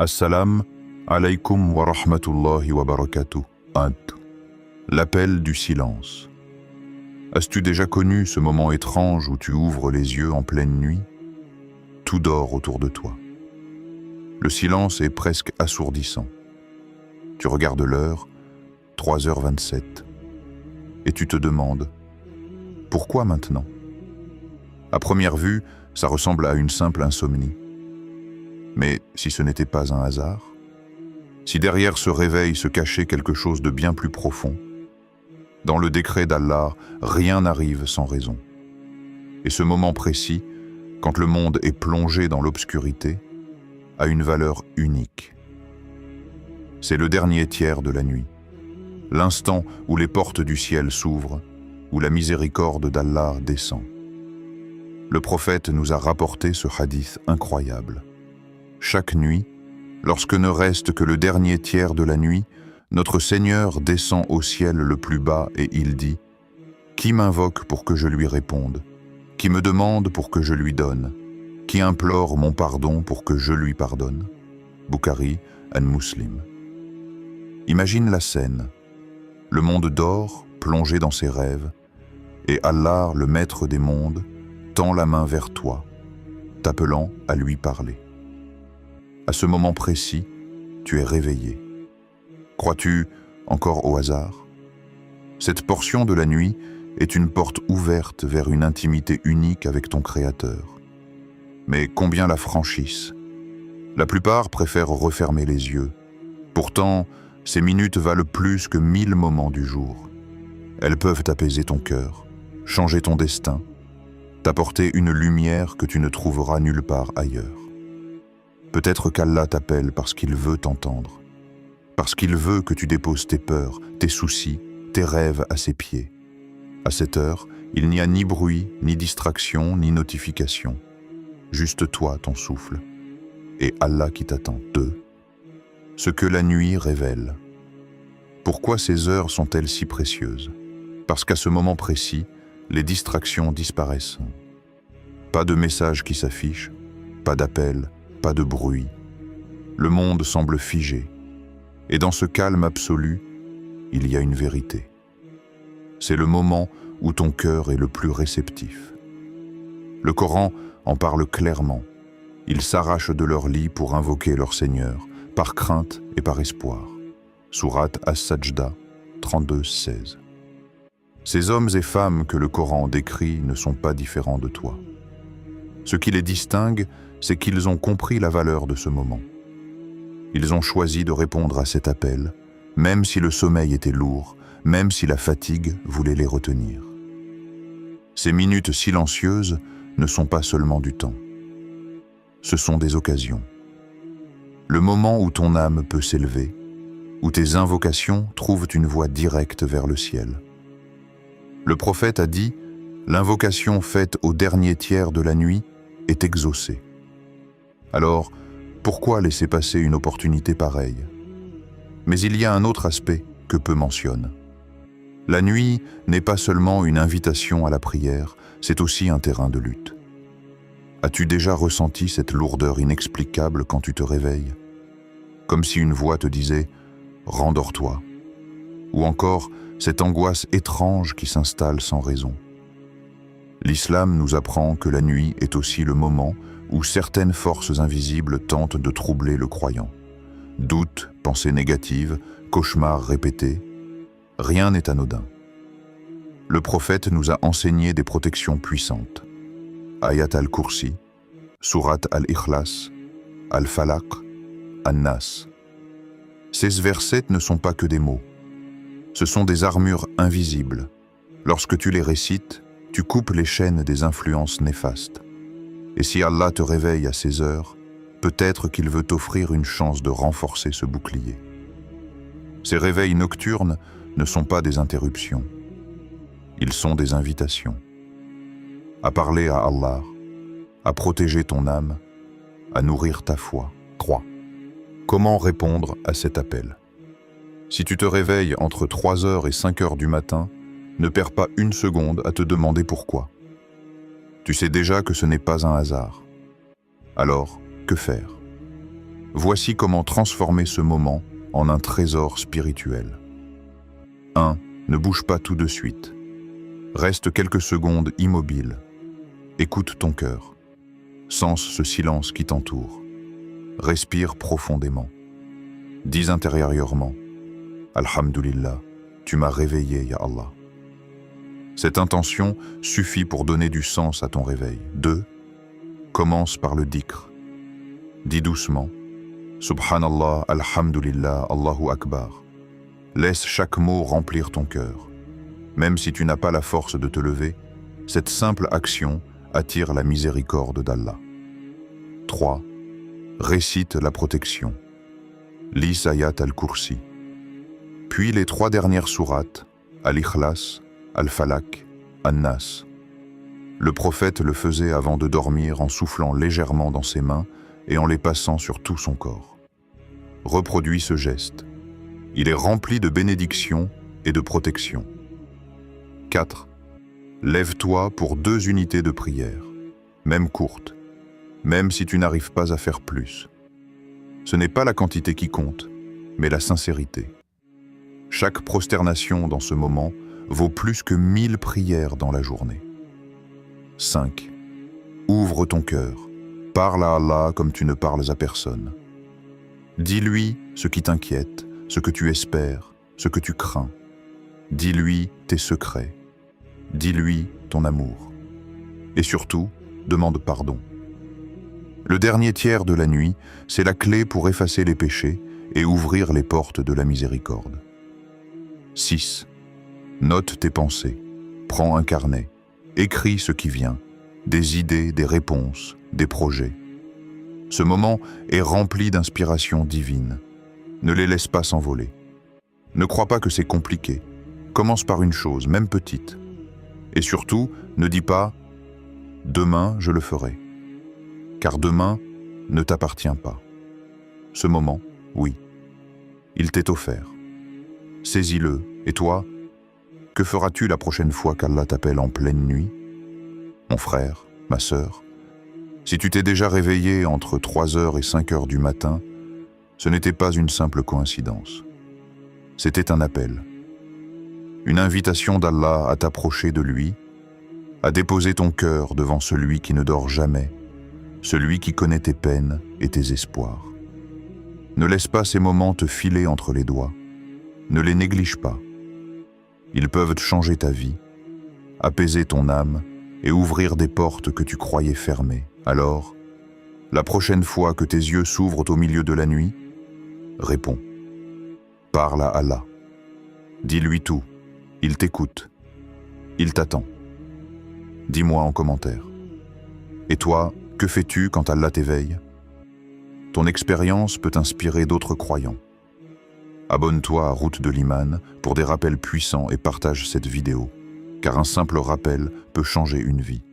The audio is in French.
Assalam alaykum wa rahmatullahi wa barakatuh. L'appel du silence. As-tu déjà connu ce moment étrange où tu ouvres les yeux en pleine nuit? Tout dort autour de toi. Le silence est presque assourdissant. Tu regardes l'heure, 3h27, et tu te demandes, pourquoi maintenant? À première vue, ça ressemble à une simple insomnie. Mais si ce n'était pas un hasard? Si derrière ce réveil se cachait quelque chose de bien plus profond? Dans le décret d'Allah, rien n'arrive sans raison. Et ce moment précis, quand le monde est plongé dans l'obscurité, a une valeur unique. C'est le dernier tiers de la nuit, l'instant où les portes du ciel s'ouvrent, où la miséricorde d'Allah descend. Le prophète nous a rapporté ce hadith incroyable. Chaque nuit, lorsque ne reste que le dernier tiers de la nuit, notre Seigneur descend au ciel le plus bas et il dit « Qui m'invoque pour que je lui réponde? Qui me demande pour que je lui donne? Qui implore mon pardon pour que je lui pardonne ?» Bukhari and Muslim. Imagine la scène. Le monde dort, plongé dans ses rêves, et Allah, le maître des mondes, tend la main vers toi, t'appelant à lui parler. À ce moment précis, tu es réveillé. Crois-tu encore au hasard? Cette portion de la nuit est une porte ouverte vers une intimité unique avec ton Créateur. Mais combien la franchissent? La plupart préfèrent refermer les yeux. Pourtant, ces minutes valent plus que 1000 moments du jour. Elles peuvent apaiser ton cœur, changer ton destin, t'apporter une lumière que tu ne trouveras nulle part ailleurs. Peut-être qu'Allah t'appelle parce qu'il veut t'entendre, parce qu'il veut que tu déposes tes peurs, tes soucis, tes rêves à ses pieds. À cette heure, il n'y a ni bruit, ni distraction, ni notification. Juste toi, ton souffle, et Allah qui t'attend. 2. Ce que la nuit révèle. Pourquoi ces heures sont-elles si précieuses? Parce qu'à ce moment précis, les distractions disparaissent. Pas de message qui s'affiche, pas d'appel, pas de bruit. Le monde semble figé. Et dans ce calme absolu, il y a une vérité. C'est le moment où ton cœur est le plus réceptif. Le Coran en parle clairement. Ils s'arrachent de leur lit pour invoquer leur Seigneur, par crainte et par espoir. Sourate As-Sajda 32-16. Ces hommes et femmes que le Coran décrit ne sont pas différents de toi. Ce qui les distingue, c'est qu'ils ont compris la valeur de ce moment. Ils ont choisi de répondre à cet appel, même si le sommeil était lourd, même si la fatigue voulait les retenir. Ces minutes silencieuses ne sont pas seulement du temps. Ce sont des occasions. Le moment où ton âme peut s'élever, où tes invocations trouvent une voie directe vers le ciel. Le prophète a dit « L'invocation faite au dernier tiers de la nuit est exaucée ». Alors, pourquoi laisser passer une opportunité pareille? Mais il y a un autre aspect que peu mentionne. La nuit n'est pas seulement une invitation à la prière, c'est aussi un terrain de lutte. As-tu déjà ressenti cette lourdeur inexplicable quand tu te réveilles? Comme si une voix te disait « Rendors-toi » ou encore cette angoisse étrange qui s'installe sans raison. L'islam nous apprend que la nuit est aussi le moment où certaines forces invisibles tentent de troubler le croyant. Doutes, pensées négatives, cauchemars répétés, rien n'est anodin. Le prophète nous a enseigné des protections puissantes. Ayat al-Kursi, Surat al-Ikhlas, al-Falaq, an-Nas. Ces versets ne sont pas que des mots. Ce sont des armures invisibles. Lorsque tu les récites, tu coupes les chaînes des influences néfastes. Et si Allah te réveille à ces heures, peut-être qu'il veut t'offrir une chance de renforcer ce bouclier. Ces réveils nocturnes ne sont pas des interruptions. Ils sont des invitations. À parler à Allah, à protéger ton âme, à nourrir ta foi. 3. Comment répondre à cet appel? Si tu te réveilles entre 3h et 5h du matin, ne perds pas une seconde à te demander pourquoi. Tu sais déjà que ce n'est pas un hasard. Alors, que faire? Voici comment transformer ce moment en un trésor spirituel. 1. Ne bouge pas tout de suite. Reste quelques secondes immobile. Écoute ton cœur. Sens ce silence qui t'entoure. Respire profondément. Dis intérieurement « Alhamdulillah, tu m'as réveillé, Ya Allah ». Cette intention suffit pour donner du sens à ton réveil. 2. Commence par le dhikr. Dis doucement « Subhanallah, Alhamdulillah, Allahu Akbar ». Laisse chaque mot remplir ton cœur. Même si tu n'as pas la force de te lever, cette simple action attire la miséricorde d'Allah. 3. Récite la protection. Lis Ayat al-Kursi. Puis les 3 dernières sourates, Al-Ikhlas, Al-Falak, An-Nas. Le prophète le faisait avant de dormir en soufflant légèrement dans ses mains et en les passant sur tout son corps. Reproduis ce geste. Il est rempli de bénédictions et de protection. 4. Lève-toi pour 2 unités de prière, même courtes, même si tu n'arrives pas à faire plus. Ce n'est pas la quantité qui compte, mais la sincérité. Chaque prosternation dans ce moment vaut plus que 1000 prières dans la journée. 5. Ouvre ton cœur. Parle à Allah comme tu ne parles à personne. Dis-lui ce qui t'inquiète, ce que tu espères, ce que tu crains. Dis-lui tes secrets. Dis-lui ton amour. Et surtout, demande pardon. Le dernier tiers de la nuit, c'est la clé pour effacer les péchés et ouvrir les portes de la miséricorde. 6. Note tes pensées. Prends un carnet. Écris ce qui vient. Des idées, des réponses, des projets. Ce moment est rempli d'inspiration divine. Ne les laisse pas s'envoler. Ne crois pas que c'est compliqué. Commence par une chose, même petite. Et surtout, ne dis pas « demain, je le ferai ». Car demain ne t'appartient pas. Ce moment, oui, il t'est offert. Saisis-le, et toi, que feras-tu la prochaine fois qu'Allah t'appelle en pleine nuit? Mon frère, ma sœur, si tu t'es déjà réveillé entre 3h et 5h du matin, ce n'était pas une simple coïncidence. C'était un appel. Une invitation d'Allah à t'approcher de lui, à déposer ton cœur devant celui qui ne dort jamais, celui qui connaît tes peines et tes espoirs. Ne laisse pas ces moments te filer entre les doigts. Ne les néglige pas. Ils peuvent changer ta vie, apaiser ton âme et ouvrir des portes que tu croyais fermées. Alors, la prochaine fois que tes yeux s'ouvrent au milieu de la nuit, réponds. Parle à Allah. Dis-lui tout. Il t'écoute. Il t'attend. Dis-moi en commentaire. Et toi, que fais-tu quand Allah t'éveille? Ton expérience peut inspirer d'autres croyants. Abonne-toi à Route de l'Iman pour des rappels puissants et partage cette vidéo, car un simple rappel peut changer une vie.